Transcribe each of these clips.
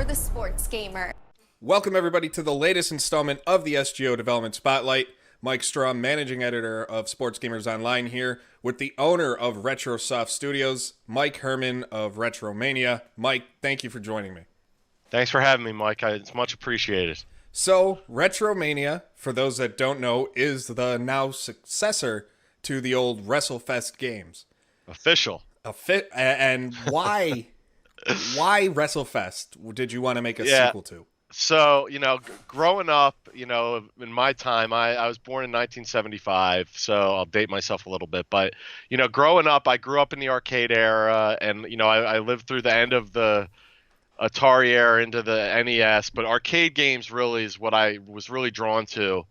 for the sports gamer. Welcome everybody to the latest installment of the SGO Development Spotlight. Mike Strum, managing editor of Sports Gamers Online here, with the owner of Retrosoft Studios, Mike Hermann of RetroMania. Mike, thank you for joining me. Thanks for having me, Mike. It's much appreciated. So, RetroMania, for those that don't know, is the now successor to the old WrestleFest games. Official. And why WrestleFest did you want to make a sequel to? So, growing up, in my time, I was born in 1975, so I'll date myself a little bit. But, growing up, I grew up in the arcade era, and, I lived through the end of the Atari era into the NES. But arcade games really is what I was really drawn to,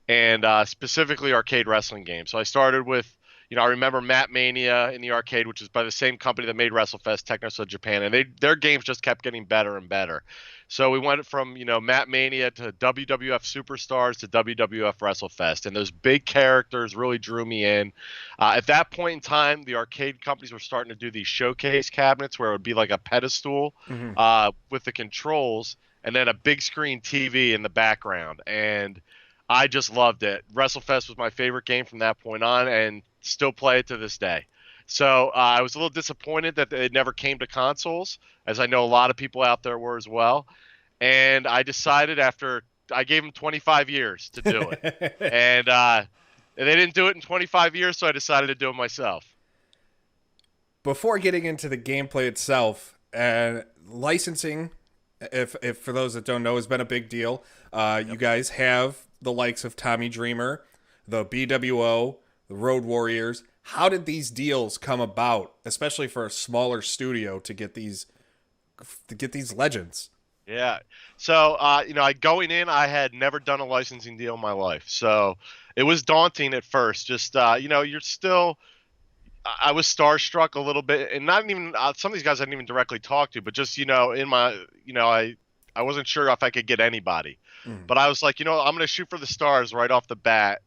and specifically arcade wrestling games. So I started with, I remember Mat Mania in the arcade, which is by the same company that made WrestleFest, Technos of Japan, and their games just kept getting better and better. So we went from, Mat Mania to WWF Superstars to WWF WrestleFest, and those big characters really drew me in. At that point in time, the arcade companies were starting to do these showcase cabinets where it would be like a pedestal with the controls and then a big screen TV in the background, and I just loved it. WrestleFest was my favorite game from that point on, and still play it to this day. So I was a little disappointed that it never came to consoles, as I know a lot of people out there were as well. And I decided I gave them 25 years to do it. And they didn't do it in 25 years, so I decided to do it myself. Before getting into the gameplay itself, licensing, if for those that don't know, has been a big deal. You guys have the likes of Tommy Dreamer, the BWO, the Road Warriors. How did these deals come about, especially for a smaller studio, to get these legends? Yeah. So, going in, I had never done a licensing deal in my life. So it was daunting at first. Just, you're still, I was starstruck a little bit, and not even, some of these guys I didn't even directly talk to, but just, in my, I wasn't sure if I could get anybody. But I was like, I'm going to shoot for the stars right off the bat.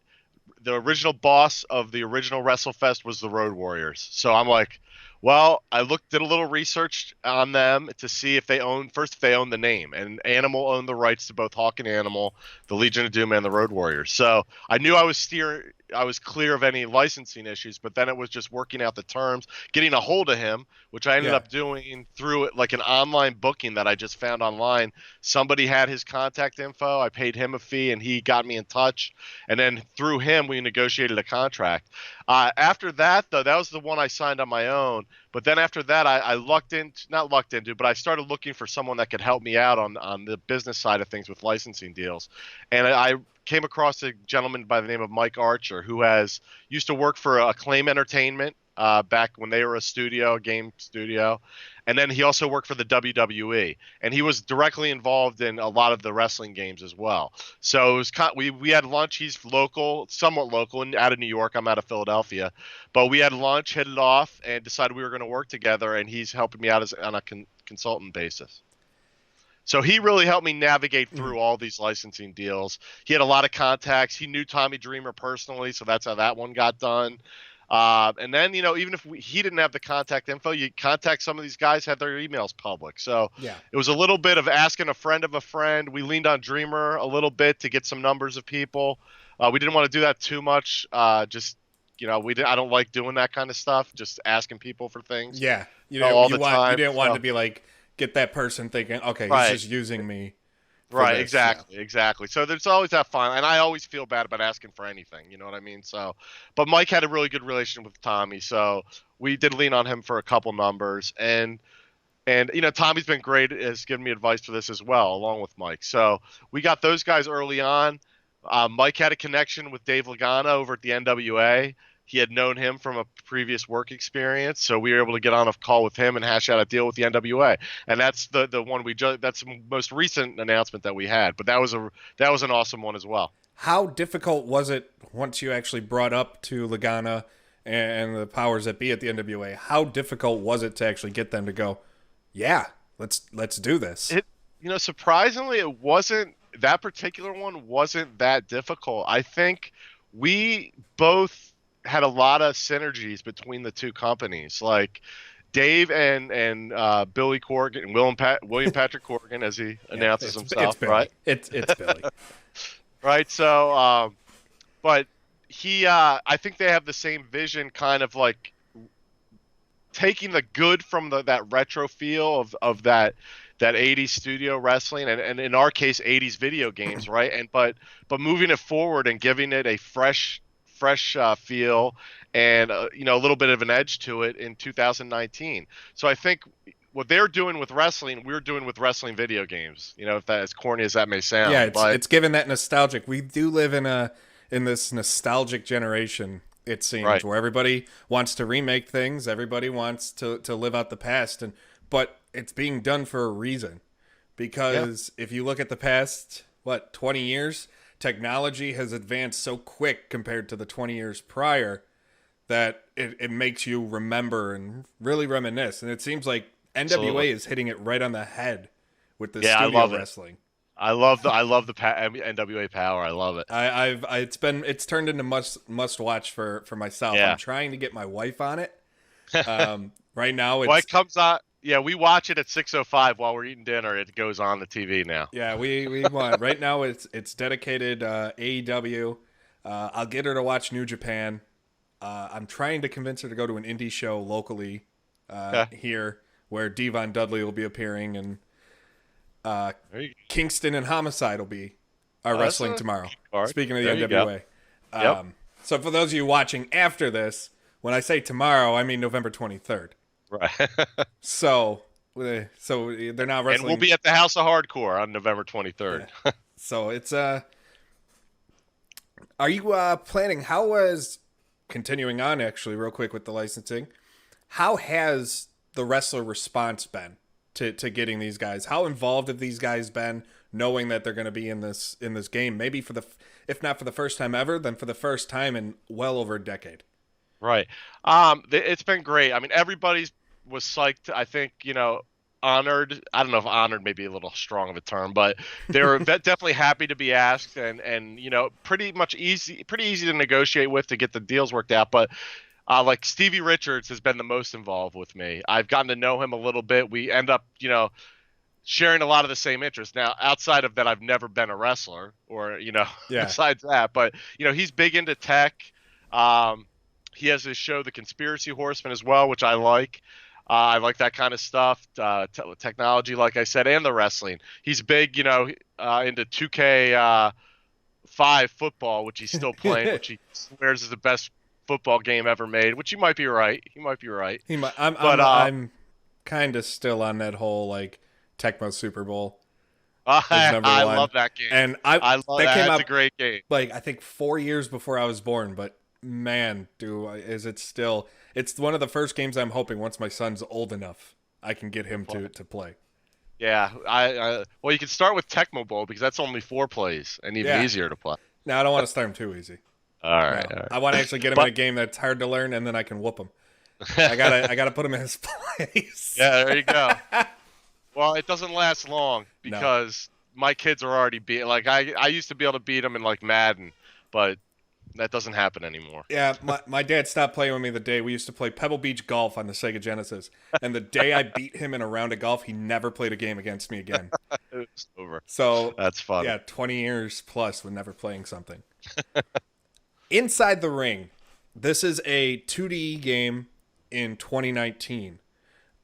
The original boss of the original WrestleFest was the Road Warriors. So I'm like, well, did a little research on them to see if they own the name, and Animal owned the rights to both Hawk and Animal, the Legion of Doom, and the Road Warriors. So I knew I was clear of any licensing issues, but then it was just working out the terms, getting a hold of him, which I ended up doing through like an online booking that I just found online. Somebody had his contact info. I paid him a fee, and he got me in touch. And then through him, we negotiated a contract. After that, though, that was the one I signed on my own. But then after that, I but I started looking for someone that could help me out on the business side of things with licensing deals. And I came across a gentleman by the name of Mike Archer, who used to work for Acclaim Entertainment back when they were a game studio. And then he also worked for the WWE, and he was directly involved in a lot of the wrestling games as well. So it was we had lunch. He's somewhat local, and out of New York. I'm out of Philadelphia, but we had lunch, hit it off, and decided we were going to work together. And he's helping me out on a consultant basis. So he really helped me navigate through all these licensing deals. He had a lot of contacts. He knew Tommy Dreamer personally, so that's how that one got done. And then, even if he didn't have the contact info, you contact some of these guys, had their emails public. So it was a little bit of asking a friend of a friend. We leaned on Dreamer a little bit to get some numbers of people. We didn't want to do that too much. I don't like doing that kind of stuff, just asking people for things. Yeah. All the time. You didn't want to be like, get that person thinking, okay, he's just using me. Right, exactly. So there's always that fun, and I always feel bad about asking for anything, you know what I mean? So, but Mike had a really good relation with Tommy, so we did lean on him for a couple numbers, and Tommy's been great, has given me advice for this as well, along with Mike. So we got those guys early on. Mike had a connection with Dave Lagana over at the NWA. He had known him from a previous work experience, so we were able to get on a call with him and hash out a deal with the NWA. And that's the one that's the most recent announcement that we had. But that was an awesome one as well. How difficult was it once you actually brought up to Lagana and the powers that be at the NWA? How difficult was it to actually get them to go, yeah, let's do this? Surprisingly, it wasn't. That particular one wasn't that difficult. I think we both had a lot of synergies between the two companies. Like, Dave and Billy Corgan and William Patrick Corgan, as he Yeah, announces it's himself, Billy. right? It's Billy. Right. So, but I think they have the same vision, kind of like taking the good from that retro feel of that 80s studio wrestling, and in our case 80s video games, right? And but moving it forward and giving it a fresh feel, and a little bit of an edge to it in 2019. So I think what they're doing with wrestling, we're doing with wrestling video games. If that, as corny as that may Yeah, sound, it's but it's given that nostalgic. We do live in this nostalgic generation, it seems, right. where everybody wants to remake things, everybody wants to live out the past, but it's being done for a reason. Yeah. Because if you look at the past, 20 years, technology has advanced so quick compared to the 20 years prior that it makes you remember and really reminisce. And it seems like NWA Absolutely. is hitting it right on the head with the Yeah, I studio love it. wrestling. I love the NWA power. I love it. It's turned into must watch for myself. I'm Yeah. trying to get my wife on it. Right now Well, it's it comes on. Yeah, we watch it at 6:05 while we're eating dinner. It goes on the TV now. yeah, we want right now it's dedicated AEW. I'll get her to watch New Japan. I'm trying to convince her to go to an indie show locally Okay. here where Devon Dudley will be appearing, and There you Kingston and Homicide will be are Oh, that's wrestling a tomorrow. good card. Speaking of the There you go. NWA. Yep. So for those of you watching after this, when I say tomorrow, I mean November 23rd. Right. So they're not And we'll wrestling. be at the House of Hardcore on November 23rd. Yeah. So it's are you planning? How was continuing on actually, real quick with the licensing? How has the wrestler response been to getting these guys? How involved have these guys been, knowing that they're going to be in this game? Maybe for the if not for the first time ever, then for the first time in well over a decade. Right. It's been great. I mean, everybody's was psyched. I think, honored. I don't know if honored may be a little strong of a term, but they were definitely happy to be asked, and pretty easy to negotiate with to get the deals worked out. But like Stevie Richards has been the most involved with me. I've gotten to know him a little bit. We end up, sharing a lot of the same interests. Now, outside of that, I've never been a wrestler, or Yeah. besides that, but he's big into tech. Um, he has his show, The Conspiracy Horseman, as well, which I like. I like that kind of stuff, technology, like I said, and the wrestling. He's big, into 2K5 football, which he's still playing, which he swears is the best football game ever made. Which you might be right. He might be right. But I'm kind of still on that whole like Tecmo Super Bowl is number I one. love that game. And I love that that. came It's out a great game. like I think 4 years before I was born, but man, is it still? It's one of the first games I'm hoping once my son's old enough I can get him to play. Yeah, well, you can start with Tecmo Bowl because that's only 4 plays and even Yeah. easier to play. Now I don't want to start him too easy. All right, No. all right. I want to actually get him in a game that's hard to learn, and then I can whoop him. I gotta put him in his place. Yeah, there you go. Well, it doesn't last long because my kids are already beat. Like I used to be able to beat them in like Madden, but that doesn't happen anymore. Yeah, my dad stopped playing with me the day we used to play Pebble Beach Golf on the Sega Genesis. And the day I beat him in a round of golf, he never played a game against me again. It's over. So That's fun. yeah, 20 years plus with never playing something. Inside the Ring. This is a 2D game in 2019.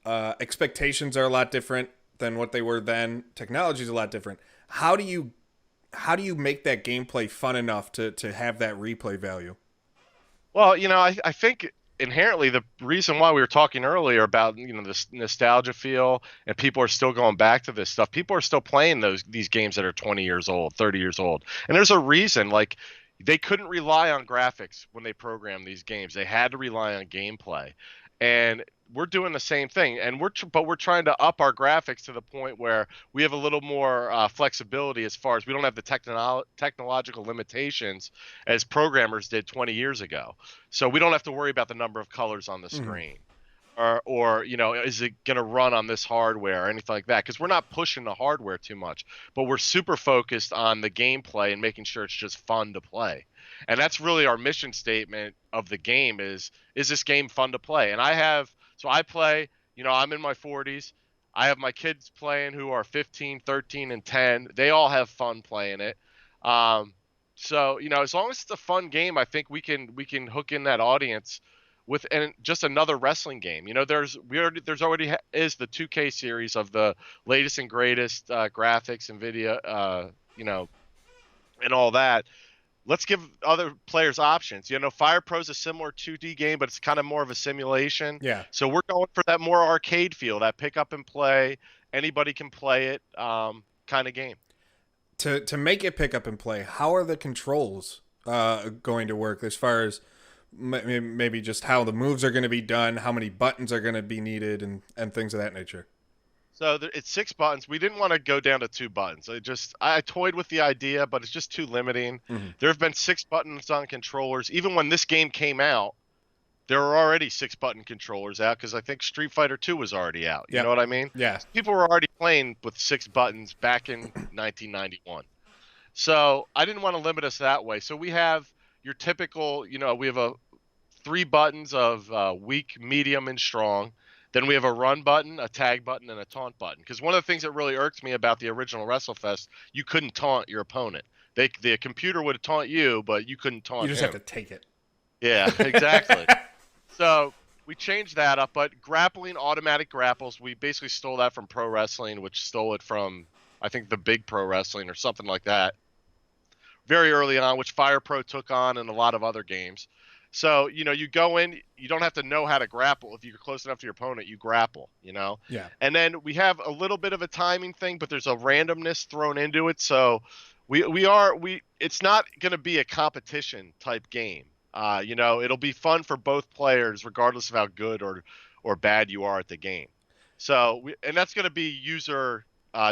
Expectations are a lot different than what they were then. Technology is a lot different. How do you make that gameplay fun enough to have that replay value? Well, I think inherently the reason why we were talking earlier about this nostalgia feel and people are still going back to this stuff. People are still playing these games that are 20 years old, 30 years old, and there's a reason. Like they couldn't rely on graphics when they programmed these games. They had to rely on gameplay, and we're doing the same thing. And but we're trying to up our graphics to the point where we have a little more flexibility as far as we don't have the technological limitations as programmers did 20 years ago. So we don't have to worry about the number of colors on the screen. Or is it going to run on this hardware or anything like that? Because we're not pushing the hardware too much, but we're super focused on the gameplay and making sure it's just fun to play. And that's really our mission statement of the game is this game fun to play? And I have So I play, I'm in my 40s. I have my kids playing who are 15, 13, and 10. They all have fun playing it. Um, so, as long as it's a fun game, I think we can hook in that audience with and just another wrestling game. There's already is the 2K series of the latest and greatest graphics and video, and all that. Let's give other players options. Fire Pro's a similar 2D game, but it's kind of more of a simulation. Yeah. So we're going for that more arcade feel, that pick up and play, anybody can play it kind of game. To make it pick up and play, how are the controls going to work as far as maybe just how the moves are going to be done, how many buttons are going to be needed, and things of that nature? So it's 6 buttons. We didn't want to go down to 2 buttons. I toyed with the idea, but it's just too limiting. Mm-hmm. There have been 6 buttons on controllers. Even when this game came out, there were already 6 button controllers out because I think Street Fighter 2 was already out. You know what I mean? Yeah. People were already playing with 6 buttons back in 1991. So I didn't want to limit us that way. So we have your typical, we have 3 buttons of weak, medium, and strong. Then we have a run button, a tag button, and a taunt button. Because one of the things that really irked me about the original WrestleFest, you couldn't taunt your opponent. The computer would taunt you, but you couldn't taunt him. You just have to take it. Yeah, exactly. So we changed that up, but grappling, automatic grapples, we basically stole that from Pro Wrestling, which stole it from, I think, the Big Pro Wrestling or something like that. Very early on, which Fire Pro took on in a lot of other games. So, you go in, you don't have to know how to grapple. If you're close enough to your opponent, you grapple, Yeah. And then we have a little bit of a timing thing, but there's a randomness thrown into it. So it's not going to be a competition type game. It'll be fun for both players, regardless of how good or bad you are at the game. So, and that's going to be user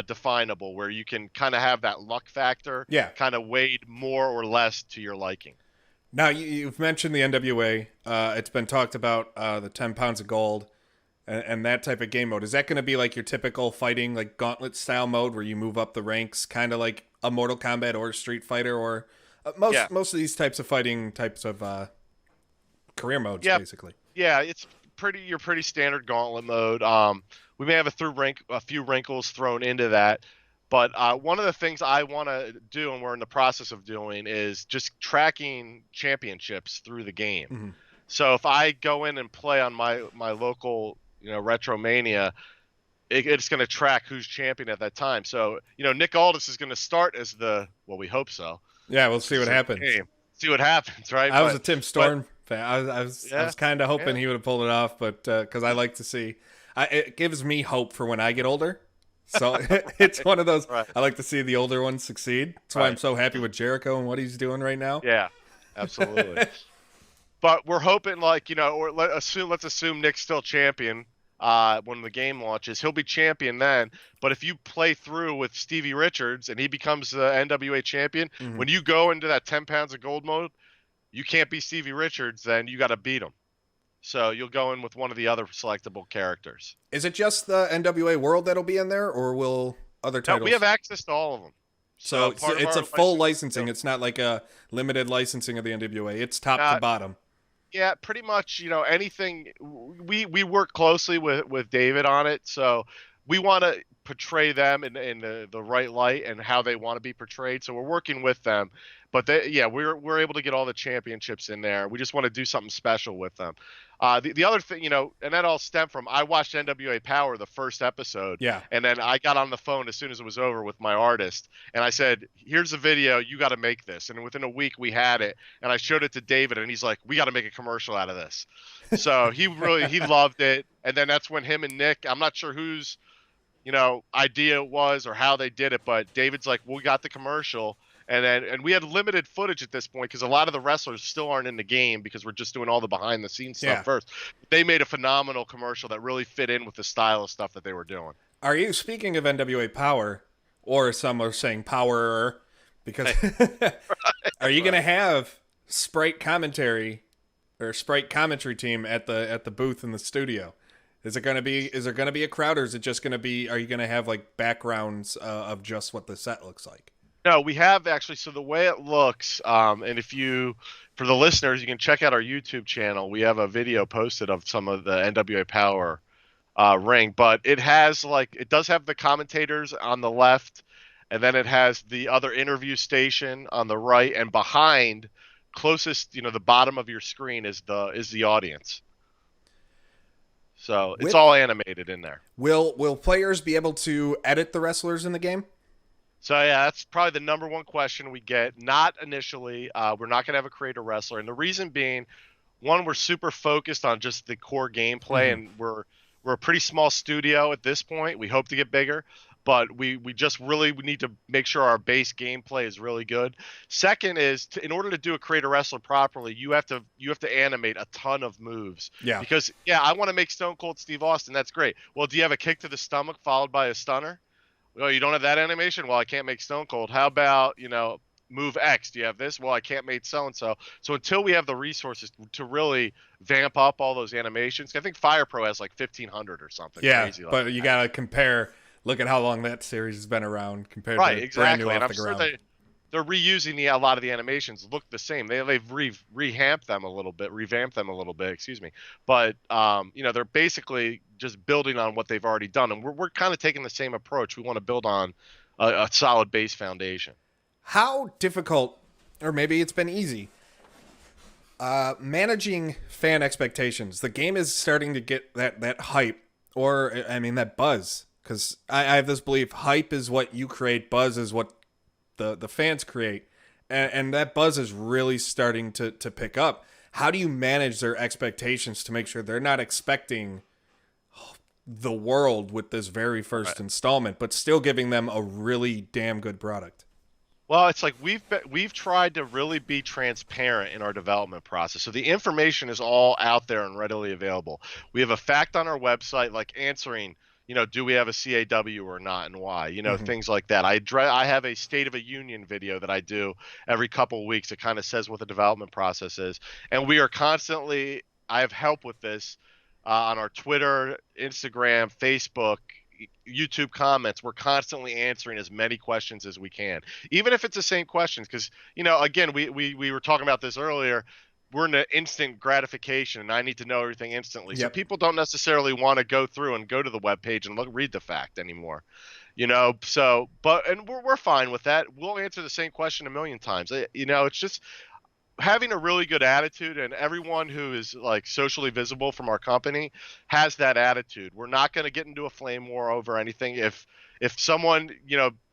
definable, where you can kind of have that luck factor, kind of weighed more or less to your liking. Now, you've mentioned the NWA. It's been talked about the 10 pounds of gold and that type of game mode. Is that going to be like your typical fighting, like gauntlet style mode where you move up the ranks, kind of like a Mortal Kombat or Street Fighter or most of these types of fighting types of career modes, basically? Yeah, it's your pretty standard gauntlet mode. We may have a few wrinkles thrown into that. But one of the things I want to do, and we're in the process of doing, is just tracking championships through the game. Mm-hmm. So if I go in and play on my local, RetroMania, it's going to track who's champion at that time. So, Nick Aldis is going to start as we hope so. Yeah, we'll see what happens. See what happens, right? I was a Tim Storm fan. I was kind of hoping he would have pulled it off, but because I like to see, it gives me hope for when I get older. So it's one of those. Right. I like to see the older ones succeed. That's why I'm so happy with Jericho and what he's doing right now. Yeah, absolutely. But we're hoping, or let's assume Nick's still champion when the game launches. He'll be champion then. But if you play through with Stevie Richards and he becomes the NWA champion, when you go into that 10 pounds of gold mode, you can't be Stevie Richards. Then you got to beat him. So you'll go in with one of the other selectable characters. Is it just the NWA World that'll be in there, or will other titles? No, we have access to all of them. So it's a full licensing. It's not like a limited licensing of the NWA. It's top to bottom. Yeah, pretty much. Anything. We work closely with David on it, so we want to portray them in the right light and how they want to be portrayed. So we're working with them. But we're able to get all the championships in there. We just want to do something special with them. The other thing, and that all stemmed from, I watched NWA Power, the first episode. Yeah. And then I got on the phone as soon as it was over with my artist. And I said, here's the video. You got to make this. And within a week we had it. And I showed it to David and he's like, we got to make a commercial out of this. So he loved it. And then that's when him and Nick, I'm not sure whose, idea it was or how they did it. But David's like, we got the commercial. And we had limited footage at this point because a lot of the wrestlers still aren't in the game because we're just doing all the behind the scenes stuff first. They made a phenomenal commercial that really fit in with the style of stuff that they were doing. Are you, speaking of NWA Power, or some are saying Power, because are you going to have sprite commentary or sprite commentary team at the booth in the studio? Is there going to be a crowd, or is it just going to be, are you going to have like backgrounds of just what the set looks like? No, we have actually. So the way it looks, and if you For the listeners, you can check out our YouTube channel. We have a video posted of some of the NWA Power ring, but it does have the commentators on the left, and then it has the other interview station on the right, and behind, closest, the bottom of your screen is the audience. So it's With all animated in there. will players be able to edit the wrestlers in the game? So yeah, that's probably the number one question we get. Not initially. We're not going to have a creator wrestler, and the reason being, one, we're super focused on just the core gameplay, Mm-hmm. and we're a pretty small studio at this point. We hope to get bigger, but we just really we need to make sure our base gameplay is really good. Second is in order to do a creator wrestler properly, you have to animate a ton of moves. Yeah. Because yeah, I want to make Stone Cold Steve Austin. That's great. Well, do you have a kick to the stomach followed by a stunner? Oh, you don't have that animation? Well, I can't make Stone Cold. How about, move X? Do you have this? Well, I can't make so and so. So until we have the resources to really vamp up all those animations, I think Fire Pro has like 1,500 or something Yeah, crazy like but that. you gotta compare. Look at how long that series has been around compared Right, to brand new exactly. And off I'm the sure ground. they're reusing a lot of the animations look the same. They've revamped them a little bit, excuse me. But they're basically just building on what they've already done, and we're kind of taking the same approach. We want to build on a solid base foundation. How difficult, or maybe it's been easy, managing fan expectations. The game is starting to get that hype, or I mean that buzz, because I have this belief: hype is what you create, buzz is what the fans create, and that buzz is really starting to pick up. How do you manage their expectations to make sure they're not expecting the world with this very first Right. installment, but still giving them a really damn good product? Well, it's like we've tried to really be transparent in our development process. So the information is all out there and readily available. We have a fact on our website, like answering, do we have a CAW or not, and why, Mm-hmm. things like that. I have a State of a Union video that I do every couple of weeks. It kind of says what the development process is, and we are constantly. I have help with this on our Twitter, Instagram, Facebook, YouTube comments. We're constantly answering as many questions as we can, even if it's the same questions. Because again, we were talking about this earlier. We're in an instant gratification, and I need to know everything instantly. So Yep. people don't necessarily want to go through and go to the web page and read the fact anymore. So and we're fine with that. We'll answer the same question a million times. It's just having a really good attitude, and everyone who is like socially visible from our company has that attitude. We're not going to get into a flame war over anything. If someone,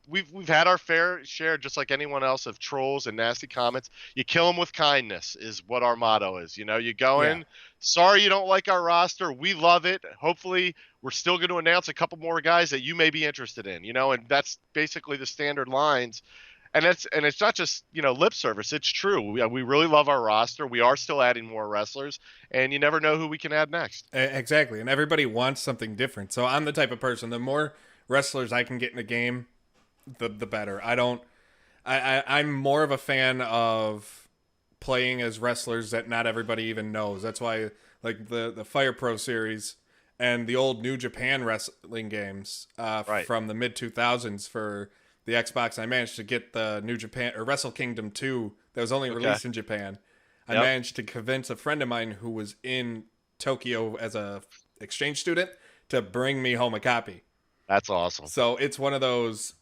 we've had our fair share, just like anyone else, of trolls and nasty comments. You kill them with kindness is what our motto is. You go Yeah. in, sorry you don't like our roster, we love it. Hopefully we're still going to announce a couple more guys that you may be interested in, and that's basically the standard lines. And it's not just lip service. It's true. We really love our roster. We are still adding more wrestlers, and you never know who we can add next. Exactly. And everybody wants something different. So I'm the type of person, the more wrestlers I can get in a game, the better. I don't I'm more of a fan of playing as wrestlers that not everybody even knows. That's why like the Fire Pro series and the old New Japan wrestling games Right. from the mid 2000s for the Xbox. I managed to get the New Japan or Wrestle Kingdom 2 that was only Okay. released in Japan. I Yep. managed to convince a friend of mine who was in Tokyo as a exchange student to bring me home a copy. That's awesome. So it's one of those.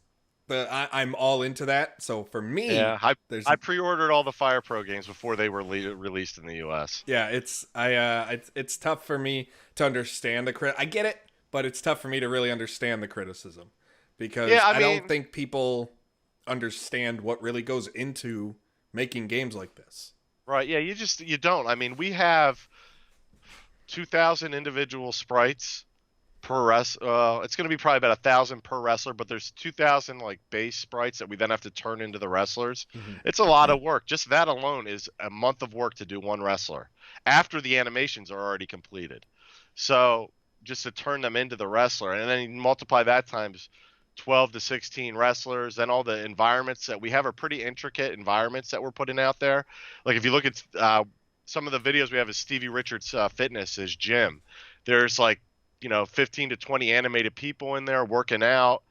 I'm all into that. So for me, Yeah. I there's I pre-ordered all the Fire Pro games before they were released in the U.S. yeah, it's tough for me to understand the crit. I get it, but it's tough for me to really understand the criticism because Yeah. I I don't mean, think people understand what really goes into making games like this. right. Yeah. You don't. I mean, we have 2,000 individual sprites per it's going to be probably about 1,000 per wrestler, but there's 2,000 like base sprites that we then have to turn into the wrestlers. Mm-hmm. It's a lot of work. Just that alone is a month of work to do one wrestler after the animations are already completed. So just to turn them into the wrestler, and then you multiply that times 12 to 16 wrestlers, then all the environments that we have are pretty intricate environments that we're putting out there. Like if you look at some of the videos we have is Stevie Richards Fitness, his gym. There's like 15 to 20 animated people in there working out,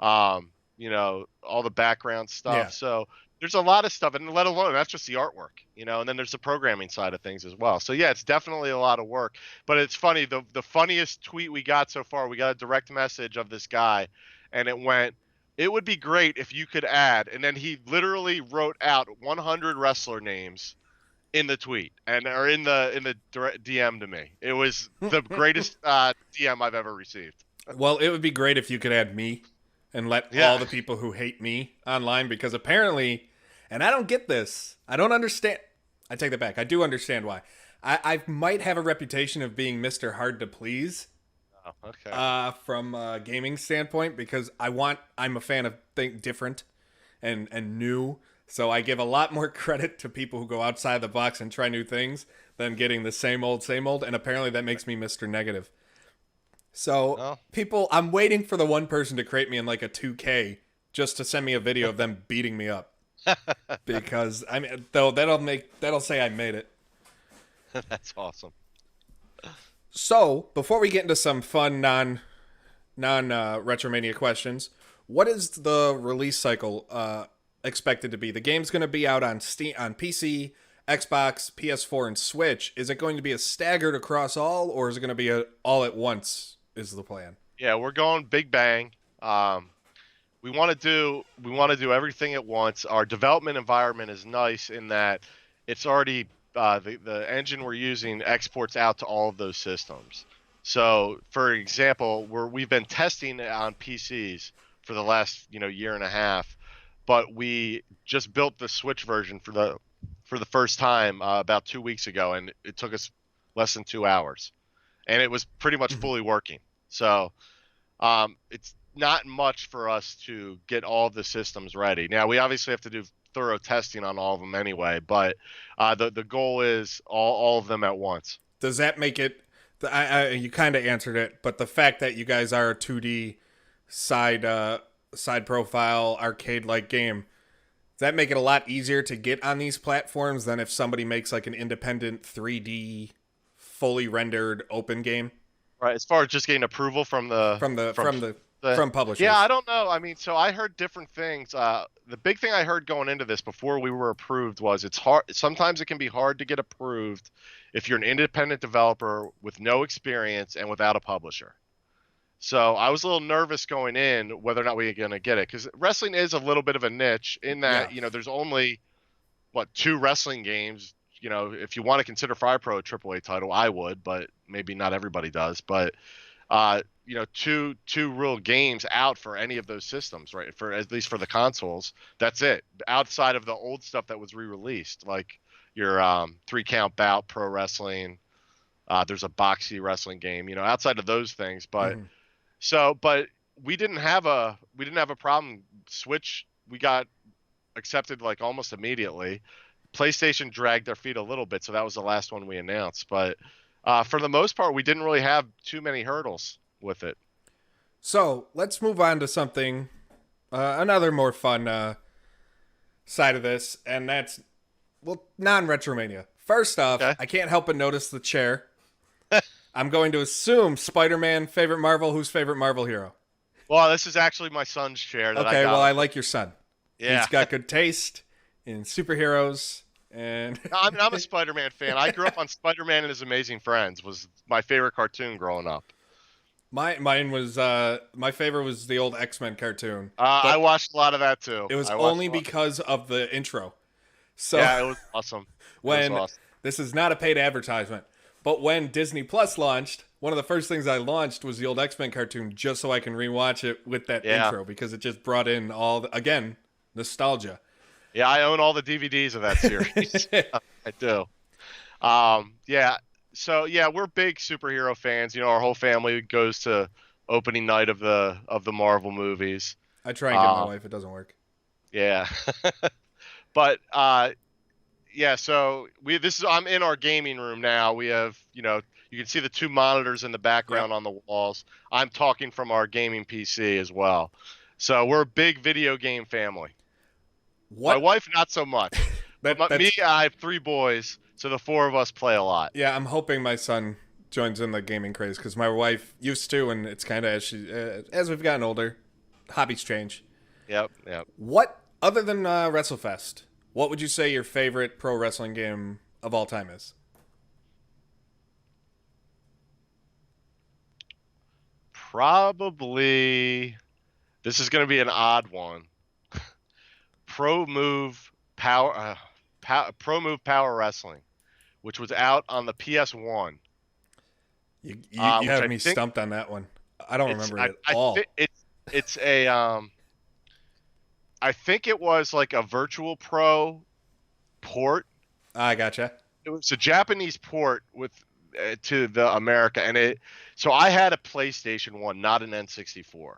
all the background stuff. Yeah. So there's a lot of stuff, and let alone that's just the artwork, and then there's the programming side of things as well. So yeah, it's definitely a lot of work. But it's funny, the funniest tweet we got so far, we got a direct message of this guy, and it went, "It would be great if you could add," and then he literally wrote out 100 wrestler names in the tweet and or in the direct DM to me. It was the greatest DM I've ever received. Well, it would be great if you could add me and let Yeah. all the people who hate me online, because apparently, and I don't get this, I don't understand. I take that back. I do understand why. I might have a reputation of being Mr. Hard to Please Oh, okay. from a gaming standpoint, because I'm a fan of think different and new. So I give a lot more credit to people who go outside the box and try new things than getting the same old, same old. And apparently that makes me Mr. Negative. So Well, people, I'm waiting for the one person to create me in like a 2K just to send me a video of them beating me up, because I mean, though that'll say I made it. that's awesome. So before we get into some fun non Retromania questions, what is the release cycle expected to be? The game's going to be out on Steam, on PC, Xbox, PS4, and Switch. Is it going to be a staggered across all, or is it going to be a all at once? Is the plan? Yeah, we're going big bang. We want to do everything at once. Our development environment is nice in that it's already the engine we're using exports out to all of those systems. So, for example, we've been testing it on PCs for the last year and a half, but we just built the Switch version for the first time about 2 weeks ago, and it took us less than 2 hours, and it was pretty much fully working. So it's not much for us to get all of the systems ready. Now, we obviously have to do thorough testing on all of them anyway, but the goal is all of them at once. Does that make it? You kind of answered it, but the fact that you guys are a 2D side profile arcade like game, does that make it a lot easier to get on these platforms than if somebody makes like an independent 3D fully rendered open game Right, as far as just getting approval from from publishers? yeah, I don't know. I mean, so I heard different things. The big thing I heard going into this before we were approved was it's hard. Sometimes it can be hard to get approved if you're an independent developer with no experience and without a publisher. So I was a little nervous going in whether or not we were going to get it, because wrestling is a little bit of a niche in Yeah. that there's only two wrestling games. If you want to consider Fire Pro a AAA title, I would, but maybe not everybody does. But two real games out for any of those systems, right? For at least for the consoles, that's it. Outside of the old stuff that was re-released, like your 3 count bout pro wrestling, there's a boxy wrestling game, outside of those things. But but we didn't have a problem. Switch, we got accepted like almost immediately. PlayStation dragged their feet a little bit, so that was the last one we announced. But for the most part, we didn't really have too many hurdles with it. So let's move on to something, another more fun side of this, and that's, well, non-Retromania. First off, Okay. I can't help but notice the chair. I'm going to assume Spider-Man, favorite Marvel. Who's favorite Marvel hero? Well, this is actually my son's chair that I Okay, got. well, I like your son. Yeah. He's got good taste in superheroes, and I'm a Spider-Man fan. I grew up on Spider-Man and His Amazing Friends. Was my favorite cartoon growing up. mine was my favorite was the old X-Men cartoon. I But watched a lot of that too. it was I watched only a lot. because of the intro. So Yeah, it was awesome. when awesome. this is not a paid advertisement, but when Disney Plus launched, one of the first things I launched was the old X-Men cartoon, just so I can rewatch it with that Yeah. intro, because it just brought in again, nostalgia. Yeah, I own all the DVDs of that series. I do. Yeah. So yeah, we're big superhero fans. Our whole family goes to opening night of the Marvel movies. I try and get my wife, it doesn't work. Yeah. But yeah, so I'm in our gaming room now. We have, you can see the two monitors in the background on the walls. I'm talking from our gaming PC as well. So we're a big video game family. What? My wife, not so much. But me, I have 3 boys, so the 4 of us play a lot. Yeah, I'm hoping my son joins in the gaming craze, because my wife used to, and it's kind of as we've gotten older, hobbies change. Yep. What Other than WrestleFest, what would you say your favorite pro wrestling game of all time is? Probably this is going to be an odd one. Pro Move Pro Move Power Wrestling, which was out on the PS1. You Which have I me think stumped on that one. I don't it's remember it I at I all. think it's a I think it was like a Virtual Pro port. I gotcha. It was a Japanese port with to the America, and it. So I had a PlayStation One, not an N64.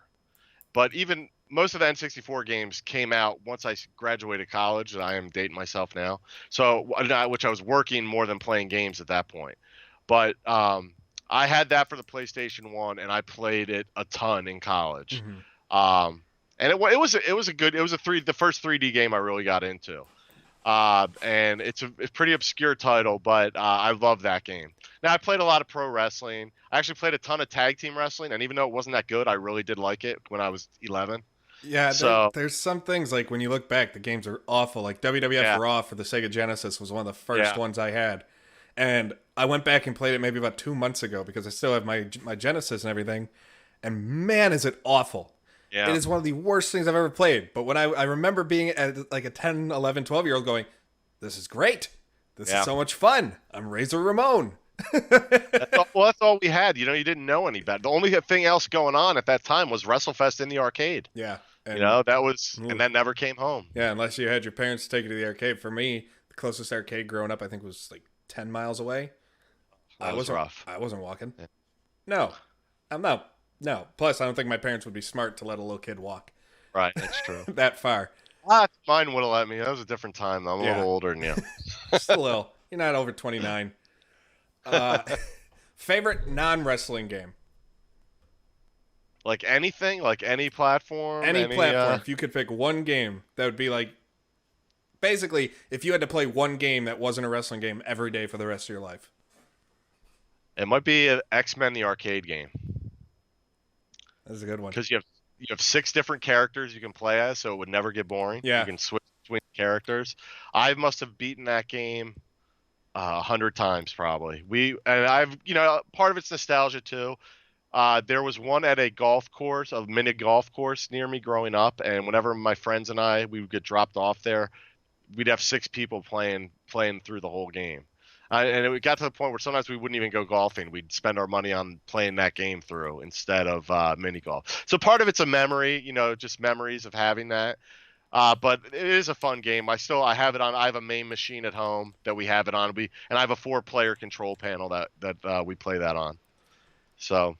But even most of the N64 games came out once I graduated college. And I am dating myself now, so which I was working more than playing games at that point. But I had that for the PlayStation One, and I played it a ton in college. Hmm. Um, and it was the first 3D game I really got into. And it's pretty obscure title, but I love that game. Now I played a lot of pro wrestling. I actually played a ton of tag team wrestling, and even though it wasn't that good, I really did like it when I was 11. Yeah, So there's some things like when you look back, the games are awful. Like WWF yeah, Raw for the Sega Genesis was one of the first yeah, ones I had, and I went back and played it maybe about 2 months ago because I still have my Genesis and everything. And man, is it awful! It yeah, is one of the worst things I've ever played. But when I remember being at like a 10, 11, 12 year old going, "This is great! This is yeah. so much fun! I'm Razor Ramon." That's all we had. You didn't know any better. The only thing else going on at that time was WrestleFest in the arcade. Yeah, and And that never came home. yeah, unless you had your parents take you to the arcade. For me, the closest arcade growing up, I think, was like 10 miles away. I That was wasn't. rough. I wasn't walking. Yeah. No, I'm not. No. Plus, I don't think my parents would be smart to let a little kid walk Right, that's true. that far. Mine would have let me. That was a different time, though. I'm a little Yeah, older than you. just a little. You're not over 29. Uh, favorite non-wrestling game? Like anything, like any platform, Any any platform. If you could pick one game, that would be like basically if you had to play one game that wasn't a wrestling game every day for the rest of your life. it might be a X-Men the arcade game That's a good one. because you have six different characters you can play as, so it would never get boring. You Yeah. can switch between characters. I must have beaten that game 100 times probably. And I've part of it's nostalgia too. There was one at a golf course, a mini golf course near me growing up, and whenever my friends and we would get dropped off there, we'd have six people playing through the whole game. And it got to the point where sometimes we wouldn't even go golfing. We'd spend our money on playing that game through instead of mini golf. So part of it's a memory, just memories of having that. But it is a fun game. I have it on. I have a main machine at home that we have it on. And I have a 4-player control panel that we play that on. So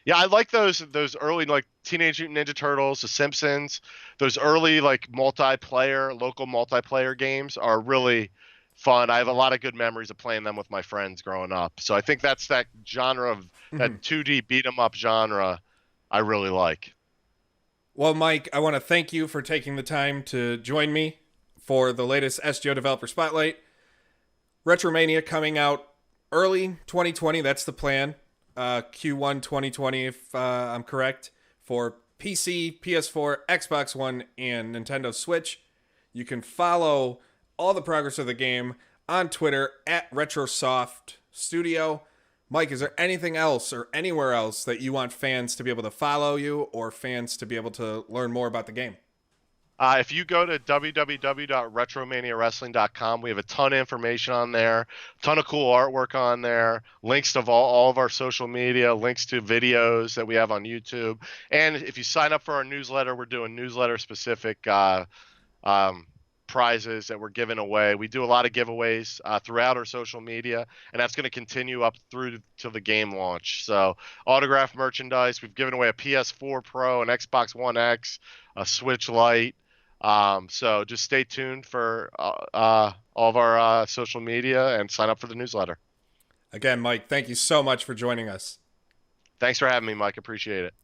yeah, I like those early like Teenage Mutant Ninja Turtles, The Simpsons. Those early like local multiplayer games are really fun. I have a lot of good memories of playing them with my friends growing up. So I think that's that genre of that 2D beat 'em up genre I really like. Well, Mike, I want to thank you for taking the time to join me for the latest SGO Developer Spotlight. RetroMania coming out early 2020. That's the plan. Q1 2020, if I'm correct, for PC, PS4, Xbox One, and Nintendo Switch. You can follow all the progress of the game on Twitter at Retrosoft Studio. Mike, is there anything else or anywhere else that you want fans to be able to follow you or fans to be able to learn more about the game? If you go to www.retromaniawrestling.com, we have a ton of information on there, ton of cool artwork on there, links to all of our social media, links to videos that we have on YouTube. And if you sign up for our newsletter, we're doing newsletter specific prizes that we're giving away. We do a lot of giveaways throughout our social media, and that's going to continue up through to the game launch. So autographed merchandise. We've given away a PS4 Pro, an Xbox One X, a Switch Lite. So just stay tuned for all of our social media and sign up for the newsletter. Again, Mike, thank you so much for joining us. Thanks for having me, Mike. Appreciate it.